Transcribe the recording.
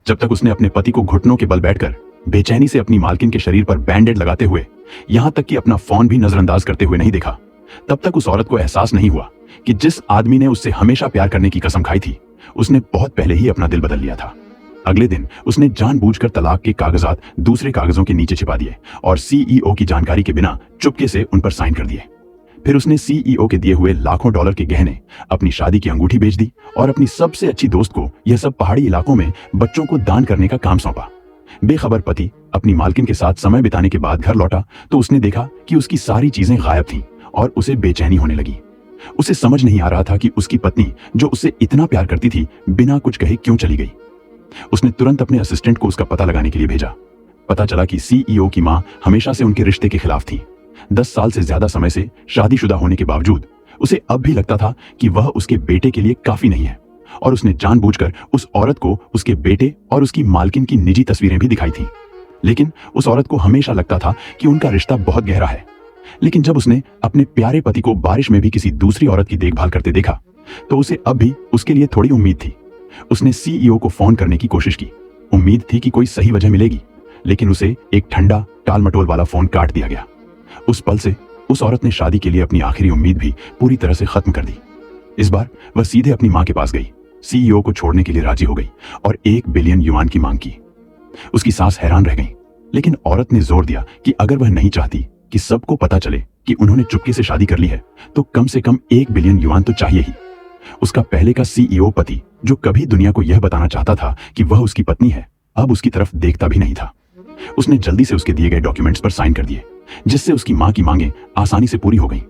जब तक उसने अपने पति को घुटनों के बल बैठकर बेचैनी से अपनी मालकिन के शरीर पर बैंडेड लगाते हुए, यहां तक कि अपना फोन भी नजरअंदाज करते हुए नहीं देखा, तब तक उस औरत को एहसास नहीं हुआ कि जिस आदमी ने उससे हमेशा प्यार करने की कसम खाई थी, उसने बहुत पहले ही अपना दिल बदल लिया था। अगले दिन उसने जानबूझकर तलाक के कागजात दूसरे कागजों के नीचे छिपा दिए और सीईओ की जानकारी के बिना चुपके से उन पर साइन कर दिए। फिर उसने सीईओ के दिए हुए लाखों डॉलर के गहने, अपनी शादी की अंगूठी बेच दी और अपनी सबसे अच्छी दोस्त को यह सब पहाड़ी इलाकों में बच्चों को दान करने का काम सौंपा। बेखबर पति अपनी मालकिन के साथ समय बिताने के बाद घर लौटा तो उसने देखा कि उसकी सारी चीजें गायब थीं और उसे बेचैनी होने लगी। उसे समझ नहीं आ रहा था कि उसकी पत्नी, जो उससे इतना प्यार करती थी, बिना कुछ कहे क्यों चली गई। उसने तुरंत अपने असिस्टेंट को उसका पता लगाने के लिए भेजा। पता चला कि सीईओ की मां हमेशा से उनके रिश्ते के खिलाफ थी। 10 साल से ज्यादा समय से शादीशुदा होने के बावजूद उसे अब भी लगता था कि वह उसके बेटे के लिए काफी नहीं है, और उसने जानबूझकर उस औरत को उसके बेटे और उसकी मालकिन की निजी तस्वीरें भी दिखाई थीं। लेकिन उस औरत को हमेशा लगता था कि उनका रिश्ता बहुत गहरा है। लेकिन जब उसने अपने प्यारे पति को बारिश में भी किसी दूसरी औरत की देखभाल करते देखा तो उसे अब भी उसके लिए थोड़ी उम्मीद थी। उसने सीईओ को फोन करने की कोशिश की। उम्मीद थी कि कोई सही वजह मिलेगी, लेकिन उसे एक ठंडा टालमटोल वाला फोन काट दिया गया। उस पल से उस औरत ने शादी के लिए अपनी आखिरी उम्मीद भी पूरी तरह से खत्म कर दी। इस बार वह सीधे अपनी मां के पास गई, सीईओ को छोड़ने के लिए राजी हो गई और 1 बिलियन युआन की मांग की। उसकी सास हैरान रह गई, लेकिन औरत ने जोर दिया कि अगर वह नहीं चाहती कि सबको पता चले कि उन्होंने चुपके से शादी कर ली है, तो कम से कम 1 बिलियन युआन तो चाहिए ही। उसका पहले का सीईओ पति, जो कभी दुनिया को यह बताना चाहता था कि वह उसकी पत्नी है, अब उसकी तरफ देखता भी नहीं था। उसने जल्दी से उसके दिए गए डॉक्यूमेंट्स पर साइन कर दिए, जिससे उसकी मां की मांगें आसानी से पूरी हो गईं।